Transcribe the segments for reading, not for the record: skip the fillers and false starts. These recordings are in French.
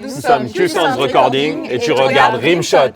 Nous sommes Q-Sounds Recording et tu regardes Rimshot.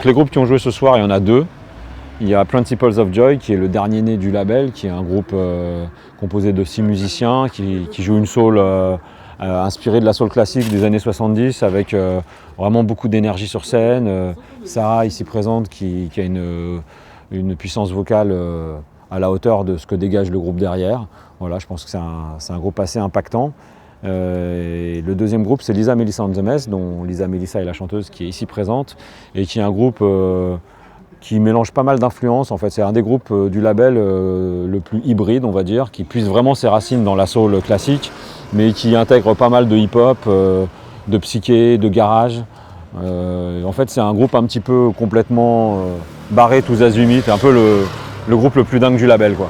Les groupes qui ont joué ce soir, il y en a deux. Il y a Principles of Joy qui est le dernier né du label, qui est un groupe composé de 6 musiciens qui joue une soul inspirée de la soul classique des années 70 avec vraiment beaucoup d'énergie sur scène. Sarah ici présente qui a une puissance vocale à la hauteur de ce que dégage le groupe derrière. Voilà, je pense que c'est un groupe assez impactant. Et le deuxième groupe, c'est Lisa Melissa and the Mess, dont Lisa Melissa est la chanteuse qui est ici présente et qui est un groupe qui mélange pas mal d'influences. En fait, c'est un des groupes du label le plus hybride, on va dire, qui puise vraiment ses racines dans la soul classique, mais qui intègre pas mal de hip-hop, de psyché, de garage. En fait, c'est un groupe un petit peu complètement barré tous azimuts, un peu le groupe le plus dingue du label, quoi.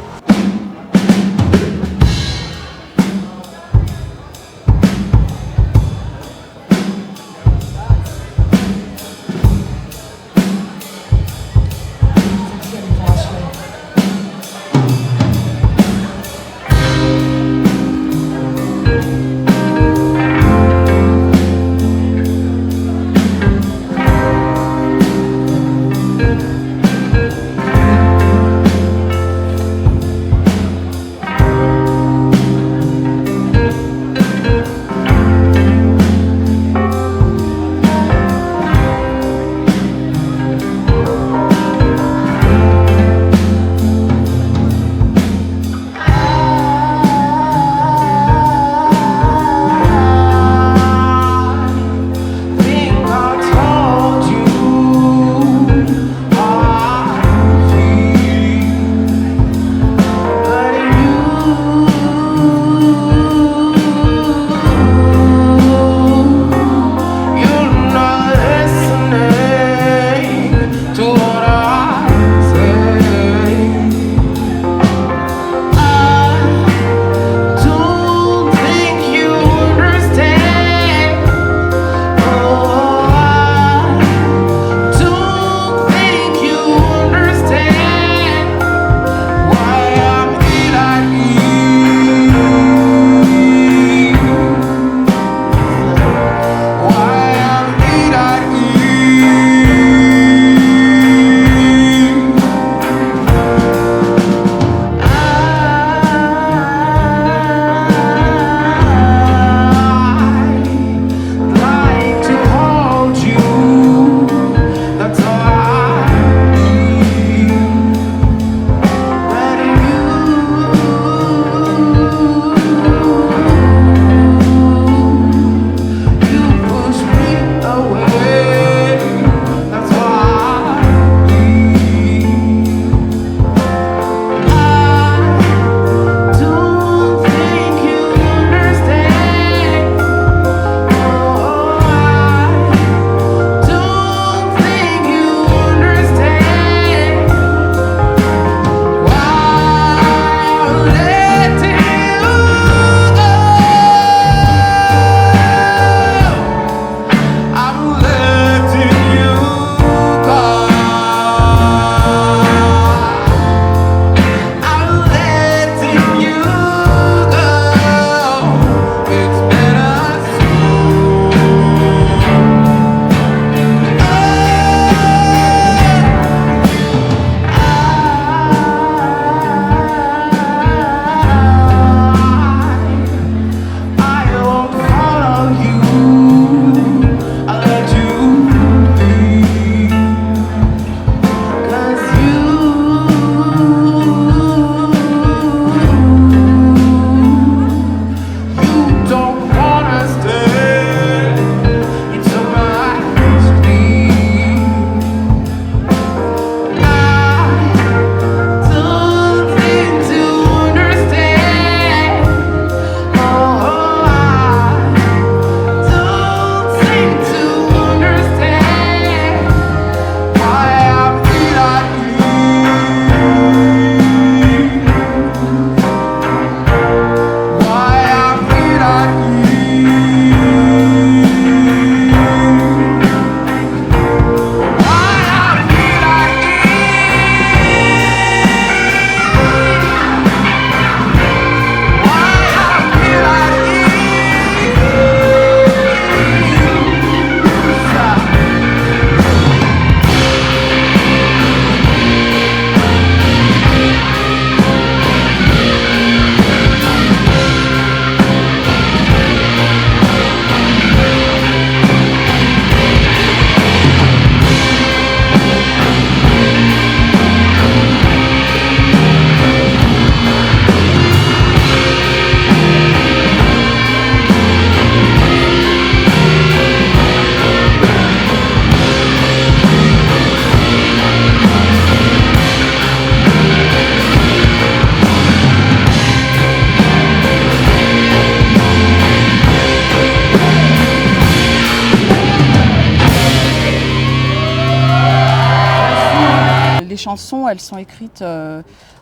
chansons, elles sont écrites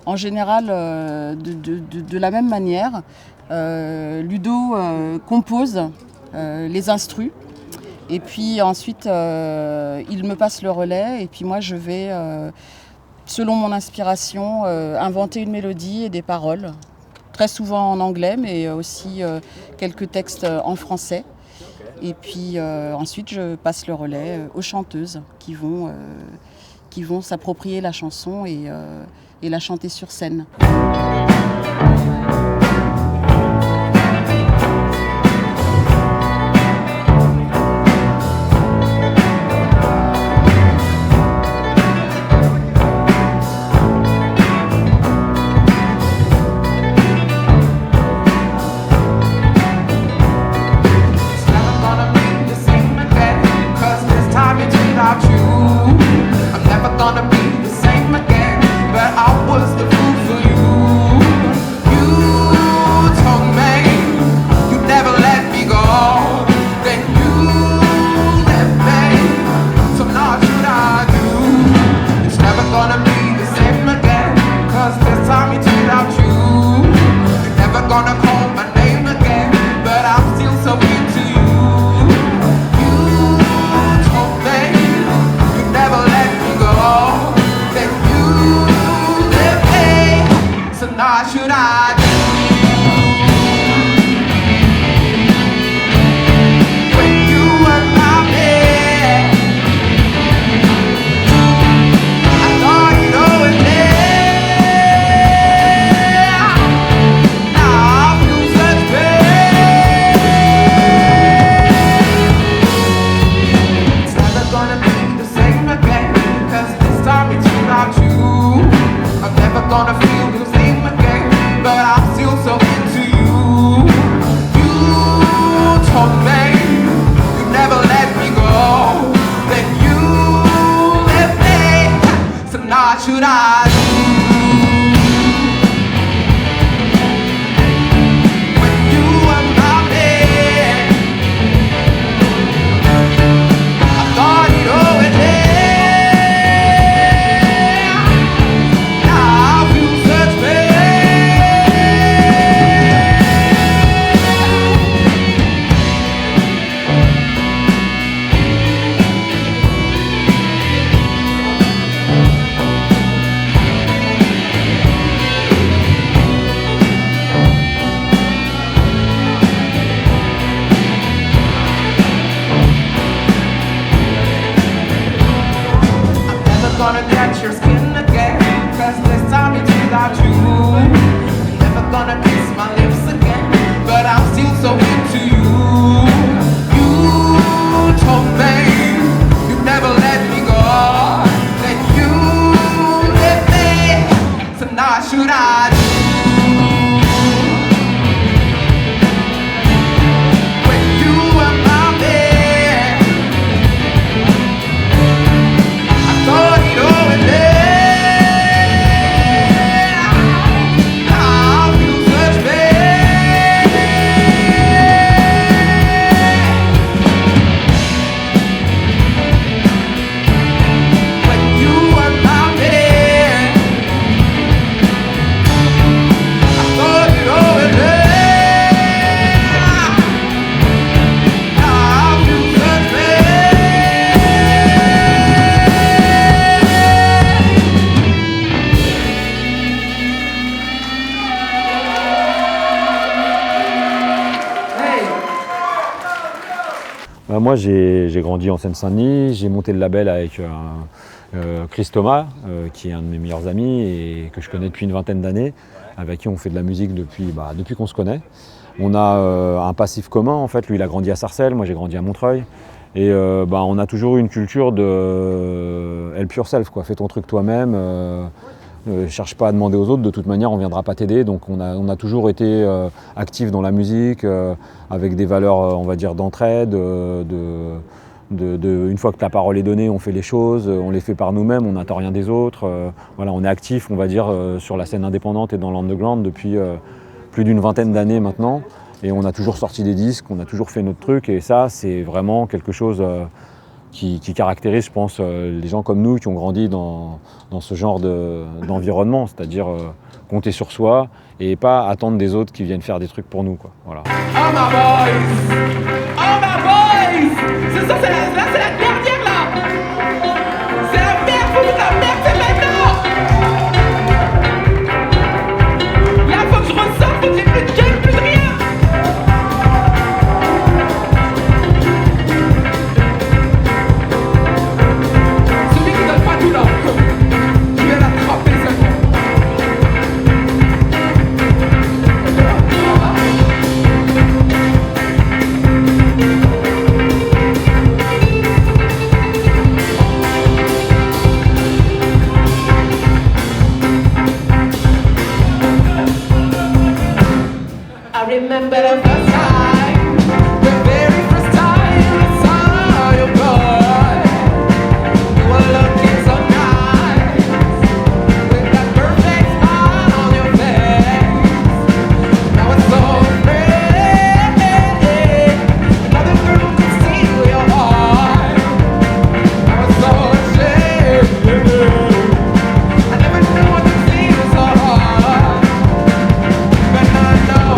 en général de la même manière. Ludo compose les instrus et puis ensuite il me passe le relais et puis moi je vais, selon mon inspiration, inventer une mélodie et des paroles. Très souvent en anglais, mais aussi quelques textes en français. Et puis ensuite, je passe le relais aux chanteuses qui vont s'approprier la chanson et la chanter sur scène. Moi, j'ai grandi en Seine-Saint-Denis, j'ai monté le label avec Chris Thomas, qui est un de mes meilleurs amis et que je connais depuis une vingtaine d'années, avec qui on fait de la musique depuis qu'on se connaît. On a un passif commun, en fait. Lui, il a grandi à Sarcelles, moi j'ai grandi à Montreuil. Et on a toujours eu une culture de help yourself, quoi. Fais ton truc toi-même. Cherche pas à demander aux autres, de toute manière on ne viendra pas t'aider. Donc on a toujours été actifs dans la musique, avec des valeurs on va dire d'entraide, une fois que la parole est donnée, on fait les choses, on les fait par nous-mêmes, on n'attend rien des autres. Voilà, on est actifs on va dire sur la scène indépendante et dans l'underground depuis plus d'une vingtaine d'années maintenant. Et on a toujours sorti des disques, on a toujours fait notre truc et ça c'est vraiment quelque chose qui caractérise, je pense, les gens comme nous qui ont grandi dans ce genre d'environnement, c'est-à-dire compter sur soi et pas attendre des autres qui viennent faire des trucs pour nous, quoi. Voilà. Oh my boys! Oh my boys! C'est ça, c'est la dernière là! C'est la merde, faut que la merde, c'est maintenant! Là, faut que je ressorte, faut que j'ai plus de gueule, plus de rien! Celui qui donne pas tout là, je vais l'attraper seulement. I remember the first time, the very first time I saw you, boy. You were looking so nice, with that perfect smile on your face. I was so afraid, another girl could steal your heart. I was so ashamed, I never knew what to feel so hard. But I know.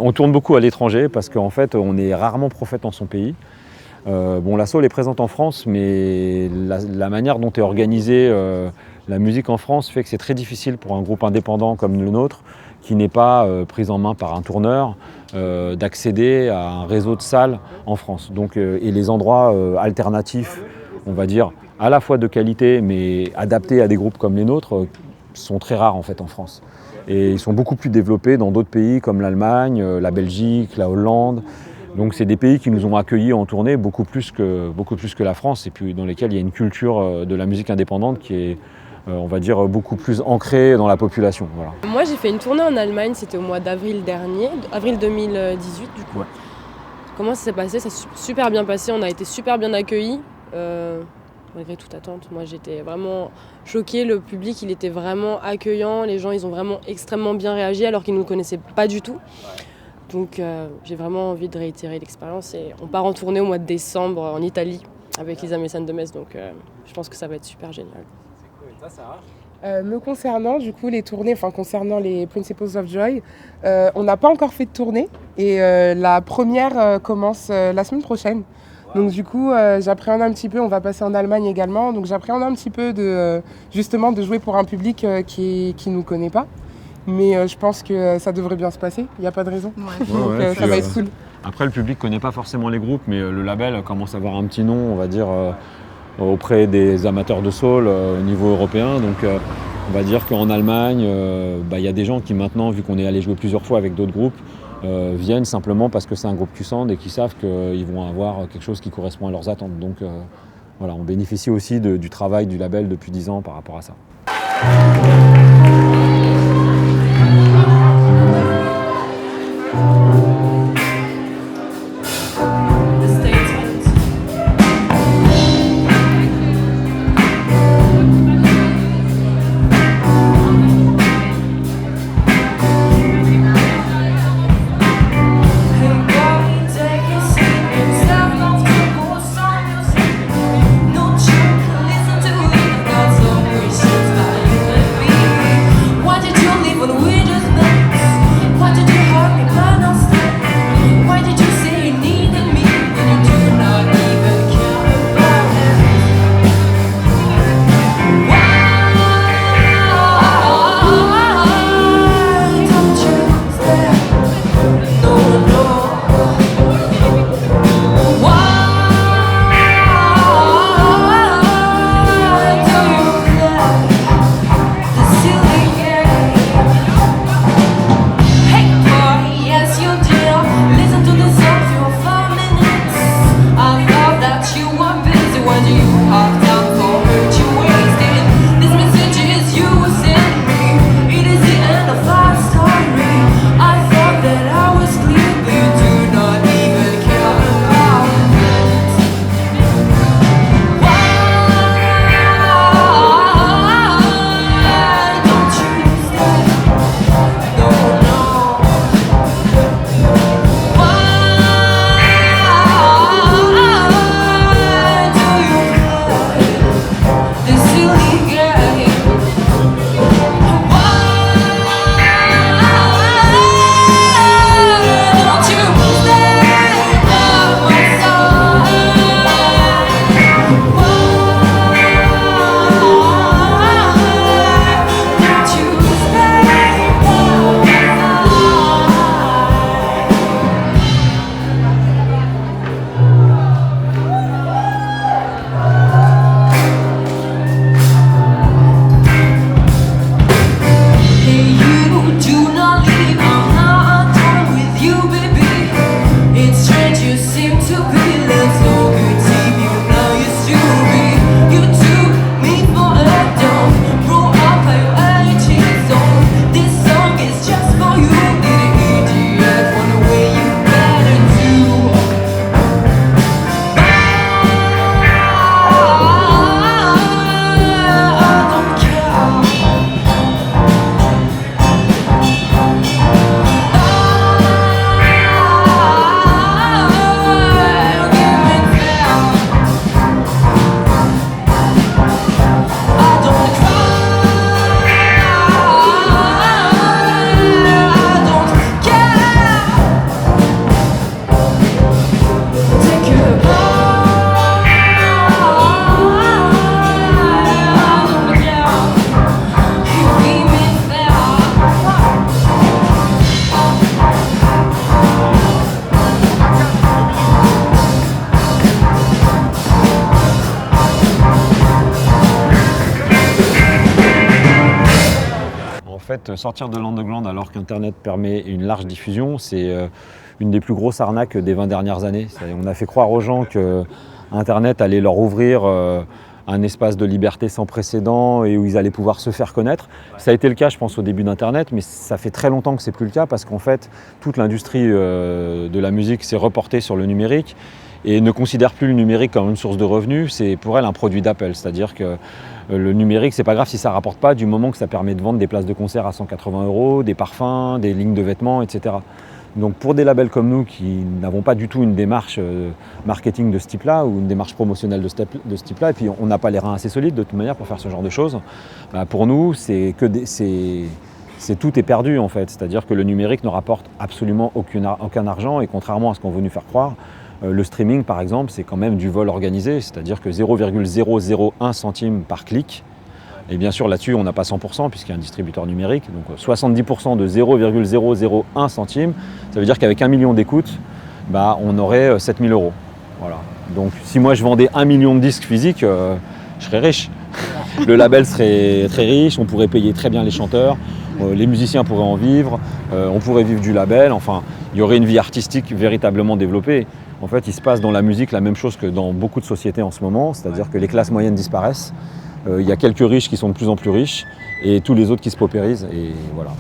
On tourne beaucoup à l'étranger parce qu'en fait, on est rarement prophète en son pays. La soul est présente en France, mais la manière dont est organisée la musique en France fait que c'est très difficile pour un groupe indépendant comme le nôtre, qui n'est pas pris en main par un tourneur, d'accéder à un réseau de salles en France. Et les endroits alternatifs, on va dire, à la fois de qualité, mais adaptés à des groupes comme les nôtres, sont très rares en fait en France. Et ils sont beaucoup plus développés dans d'autres pays comme l'Allemagne, la Belgique, la Hollande. Donc c'est des pays qui nous ont accueillis en tournée beaucoup plus que la France, et puis dans lesquels il y a une culture de la musique indépendante qui est, on va dire, beaucoup plus ancrée dans la population. Voilà. Moi j'ai fait une tournée en Allemagne, c'était au mois d'avril dernier, avril 2018 du coup. Ouais. Comment ça s'est passé? Ça s'est super bien passé, on a été super bien accueillis, malgré toute attente. Moi j'étais vraiment choquée, le public il était vraiment accueillant, les gens ils ont vraiment extrêmement bien réagi alors qu'ils ne nous connaissaient pas du tout. Donc j'ai vraiment envie de réitérer l'expérience et on part en tournée au mois de décembre en Italie avec Lisa Messane de Metz, donc je pense que ça va être super génial. C'est cool. Et toi, Sarah? Me concernant, du coup, les tournées, concernant les Principles of Joy, on n'a pas encore fait de tournée et la première commence la semaine prochaine. Donc du coup, j'appréhende un petit peu, on va passer en Allemagne également, donc j'appréhende un petit peu justement de jouer pour un public qui nous connaît pas. Mais je pense que ça devrait bien se passer, il n'y a pas de raison. Donc ça va être cool. Après, le public ne connaît pas forcément les groupes, mais le label commence à avoir un petit nom, on va dire, auprès des amateurs de soul au niveau européen. Donc on va dire qu'en Allemagne, y a des gens qui maintenant, vu qu'on est allé jouer plusieurs fois avec d'autres groupes, viennent simplement parce que c'est un groupe Q-Sound et qui savent qu'ils vont avoir quelque chose qui correspond à leurs attentes. Donc voilà, on bénéficie aussi du travail du label depuis 10 ans par rapport à ça. No joke, listen to it, I've got some wishes, but you and me. fait, sortir de l'underground alors qu'Internet permet une large diffusion, c'est une des plus grosses arnaques des 20 dernières années. On a fait croire aux gens que Internet allait leur ouvrir un espace de liberté sans précédent et où ils allaient pouvoir se faire connaître. Ça a été le cas, je pense, au début d'Internet, mais ça fait très longtemps que c'est plus le cas parce qu'en fait, toute l'industrie de la musique s'est reportée sur le numérique et ne considère plus le numérique comme une source de revenus. C'est pour elle un produit d'appel, c'est-à-dire que le numérique, c'est pas grave si ça rapporte pas, du moment que ça permet de vendre des places de concert à 180 €, des parfums, des lignes de vêtements, etc. Donc pour des labels comme nous qui n'avons pas du tout une démarche marketing de ce type-là ou une démarche promotionnelle de ce type-là, et puis on n'a pas les reins assez solides de toute manière pour faire ce genre de choses, pour nous tout est perdu en fait. C'est-à-dire que le numérique ne rapporte absolument aucun argent et contrairement à ce qu'on veut nous faire croire, le streaming par exemple c'est quand même du vol organisé, c'est-à-dire que 0,001 centime par clic. Et bien sûr, là-dessus, on n'a pas 100% puisqu'il y a un distributeur numérique. Donc 70% de 0,001 centime, ça veut dire qu'avec 1 million d'écoutes, on aurait 7 000 €. Voilà. Donc si moi je vendais 1 million de disques physiques, je serais riche. Le label serait très riche, on pourrait payer très bien les chanteurs, les musiciens pourraient en vivre, on pourrait vivre du label. Enfin, il y aurait une vie artistique véritablement développée. En fait, il se passe dans la musique la même chose que dans beaucoup de sociétés en ce moment, c'est-à-dire que les classes moyennes disparaissent. Il y a quelques riches qui sont de plus en plus riches et tous les autres qui se paupérisent et voilà.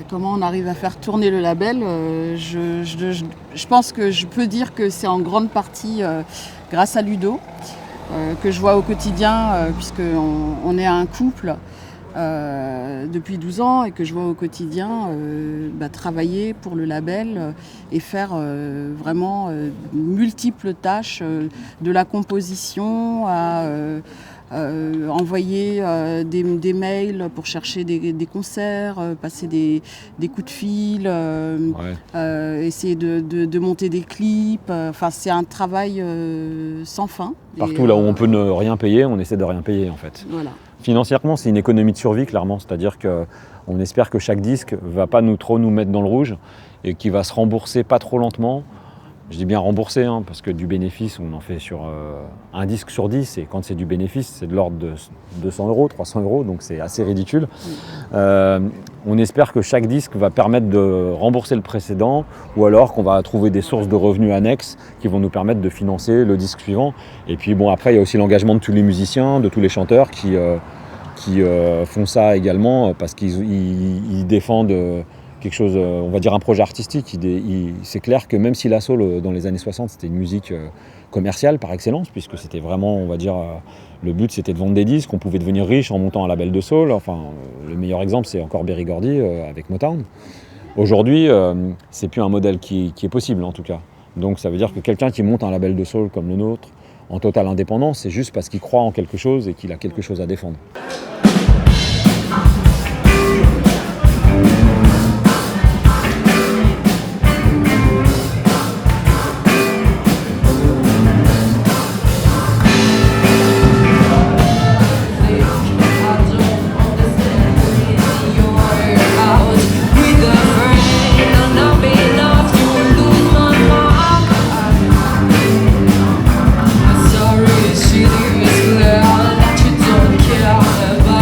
Comment on arrive à faire tourner le label, je pense que je peux dire que c'est en grande partie grâce à Ludo, que je vois au quotidien, puisqu'on est un couple. depuis 12 ans et que je vois au quotidien travailler pour le label et faire vraiment multiples tâches, de la composition à envoyer des mails pour chercher des concerts, passer des coups de fil, essayer de monter des clips. Enfin, c'est un travail sans fin. Partout là où on peut ne rien payer, on essaie de rien payer en fait. Voilà. Financièrement, c'est une économie de survie clairement, c'est-à-dire qu'on espère que chaque disque ne va pas trop nous mettre dans le rouge et qu'il va se rembourser pas trop lentement. Je dis bien rembourser, hein, parce que du bénéfice, on en fait sur un disque sur 10, et quand c'est du bénéfice, c'est de l'ordre de 200 €, 300 €, donc c'est assez ridicule. On espère que chaque disque va permettre de rembourser le précédent, ou alors qu'on va trouver des sources de revenus annexes qui vont nous permettre de financer le disque suivant. Et puis bon, après, il y a aussi l'engagement de tous les musiciens, de tous les chanteurs qui font ça également, parce qu'ils défendent quelque chose, on va dire un projet artistique. C'est clair que même si la soul dans les années 60 c'était une musique commerciale par excellence, puisque c'était vraiment, on va dire, le but c'était de vendre des disques, on pouvait devenir riche en montant un label de soul. Enfin, le meilleur exemple c'est encore Berry Gordy avec Motown. Aujourd'hui, c'est plus un modèle qui est possible en tout cas. Donc ça veut dire que quelqu'un qui monte un label de soul comme le nôtre, en totale indépendance, c'est juste parce qu'il croit en quelque chose et qu'il a quelque chose à défendre. Sorry, she is clear that you don't care about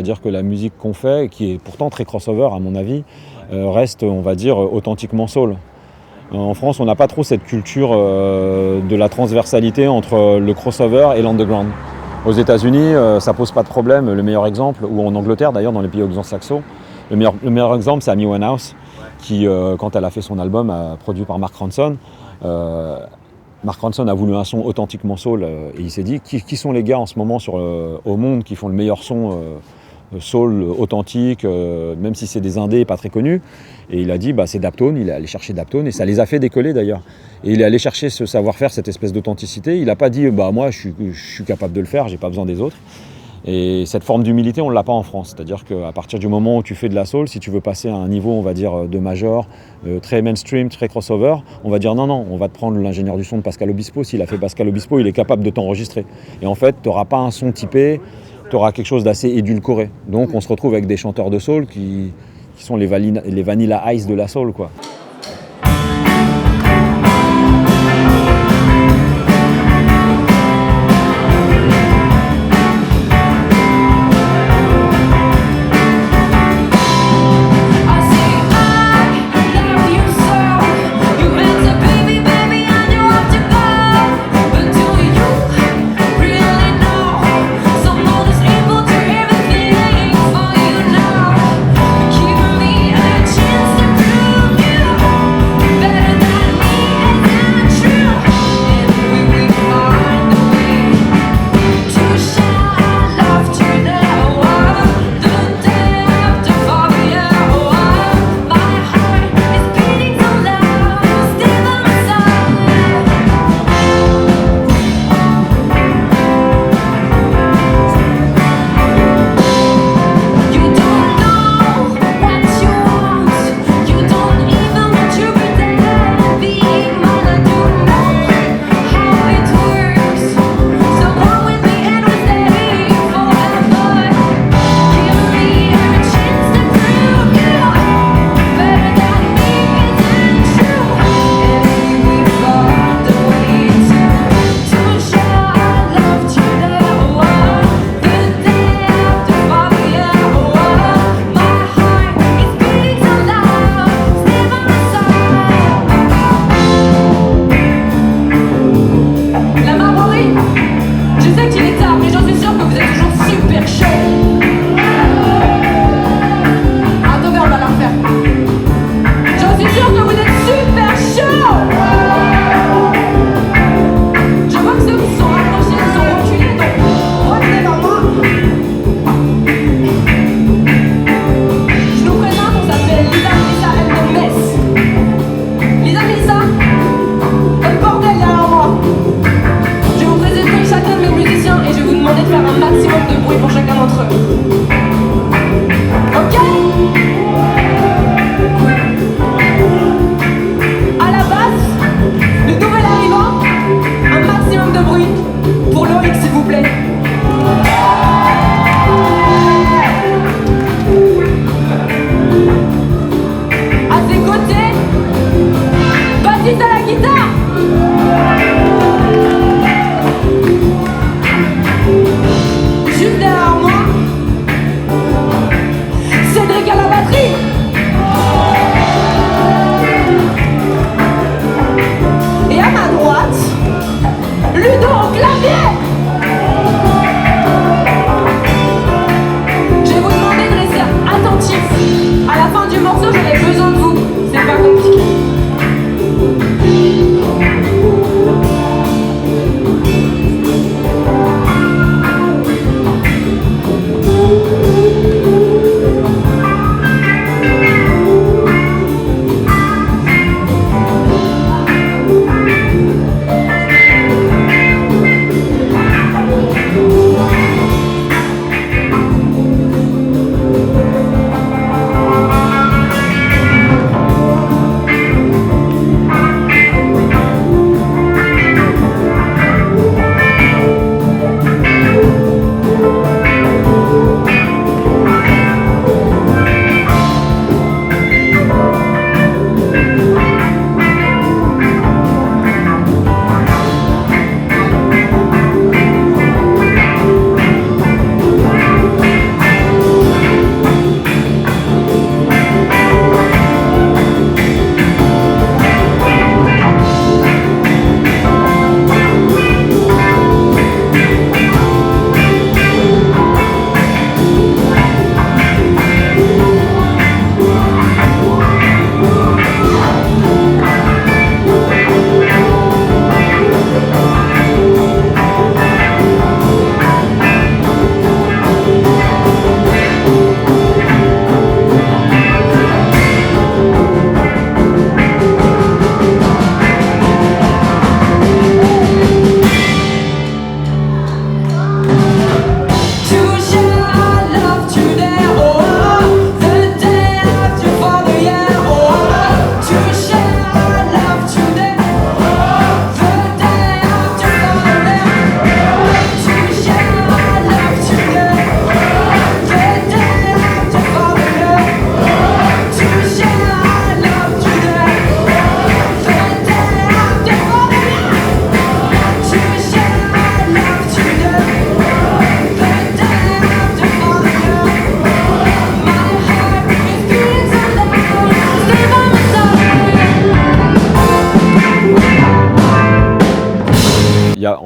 va dire que la musique qu'on fait, qui est pourtant très crossover à mon avis, reste, on va dire, authentiquement soul. En France, on n'a pas trop cette culture de la transversalité entre le crossover et l'underground. Aux États-Unis, ça pose pas de problème. Le meilleur exemple, ou en Angleterre d'ailleurs, dans les pays anglo-saxons, le meilleur exemple, c'est Amy Winehouse, qui, quand elle a fait son album produit par Mark Ronson, Mark Ronson a voulu un son authentiquement soul et il s'est dit qui sont les gars en ce moment au monde qui font le meilleur son soul authentique, même si c'est des indés pas très connus. Et il a dit c'est Daptone, il est allé chercher Daptone et ça les a fait décoller d'ailleurs. Et il est allé chercher ce savoir-faire, cette espèce d'authenticité. Il n'a pas dit moi je suis capable de le faire, j'ai pas besoin des autres. Et cette forme d'humilité, on ne l'a pas en France. C'est-à-dire qu'à partir du moment où tu fais de la soul, si tu veux passer à un niveau, on va dire, de major, très mainstream, très crossover, on va dire non, on va te prendre l'ingénieur du son de Pascal Obispo. S'il a fait Pascal Obispo, il est capable de t'enregistrer. Et en fait, tu n'auras pas un son typé, tu auras quelque chose d'assez édulcoré. Donc on se retrouve avec des chanteurs de soul qui sont les Vanilla Ice de la soul, quoi.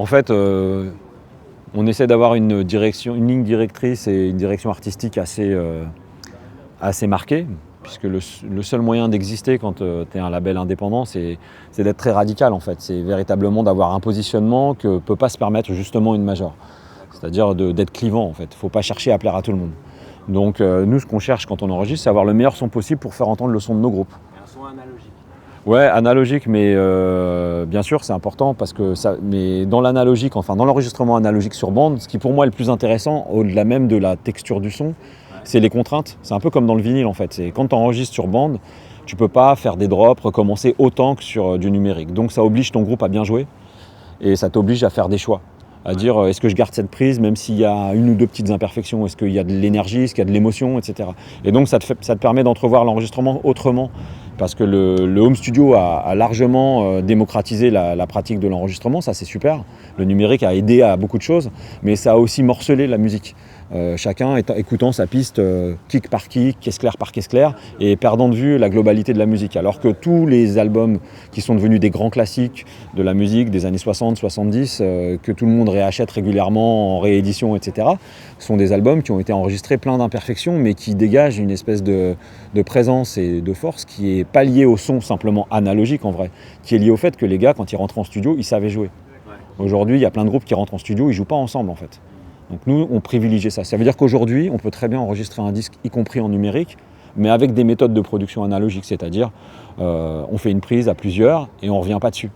En fait, on essaie d'avoir une ligne directrice et une direction artistique assez marquée, puisque le seul moyen d'exister quand tu es un label indépendant, c'est d'être très radical en fait. C'est véritablement d'avoir un positionnement que ne peut pas se permettre justement une major. C'est-à-dire d'être clivant en fait. Il ne faut pas chercher à plaire à tout le monde. Donc nous, ce qu'on cherche quand on enregistre, c'est avoir le meilleur son possible pour faire entendre le son de nos groupes. Un son analogique. Ouais, analogique, mais bien sûr c'est important parce que mais dans l'analogique, enfin dans l'enregistrement analogique sur bande, ce qui pour moi est le plus intéressant, au-delà même de la texture du son, c'est les contraintes. C'est un peu comme dans le vinyle en fait. C'est quand tu enregistres sur bande, tu peux pas faire des drops, recommencer autant que sur du numérique. Donc ça oblige ton groupe à bien jouer et ça t'oblige à faire des choix. À dire est-ce que je garde cette prise même s'il y a une ou deux petites imperfections, est-ce qu'il y a de l'énergie, est-ce qu'il y a de l'émotion, etc. Et donc ça te permet d'entrevoir l'enregistrement autrement parce que le home studio a largement démocratisé la pratique de l'enregistrement, ça c'est super. Le numérique a aidé à beaucoup de choses, mais ça a aussi morcelé la musique. Chacun écoutant sa piste kick par kick, caisse claire par caisse claire et perdant de vue la globalité de la musique. Alors que tous les albums qui sont devenus des grands classiques de la musique des années 60, 70, que tout le monde réachète régulièrement en réédition, etc., sont des albums qui ont été enregistrés plein d'imperfections mais qui dégagent une espèce de présence et de force qui n'est pas liée au son simplement analogique en vrai, qui est liée au fait que les gars quand ils rentrent en studio, ils savaient jouer. Aujourd'hui, il y a plein de groupes qui rentrent en studio, ils ne jouent pas ensemble en fait. Donc nous, on privilégie ça. Ça veut dire qu'aujourd'hui, on peut très bien enregistrer un disque, y compris en numérique, mais avec des méthodes de production analogiques, c'est-à-dire on fait une prise à plusieurs et on ne revient pas dessus.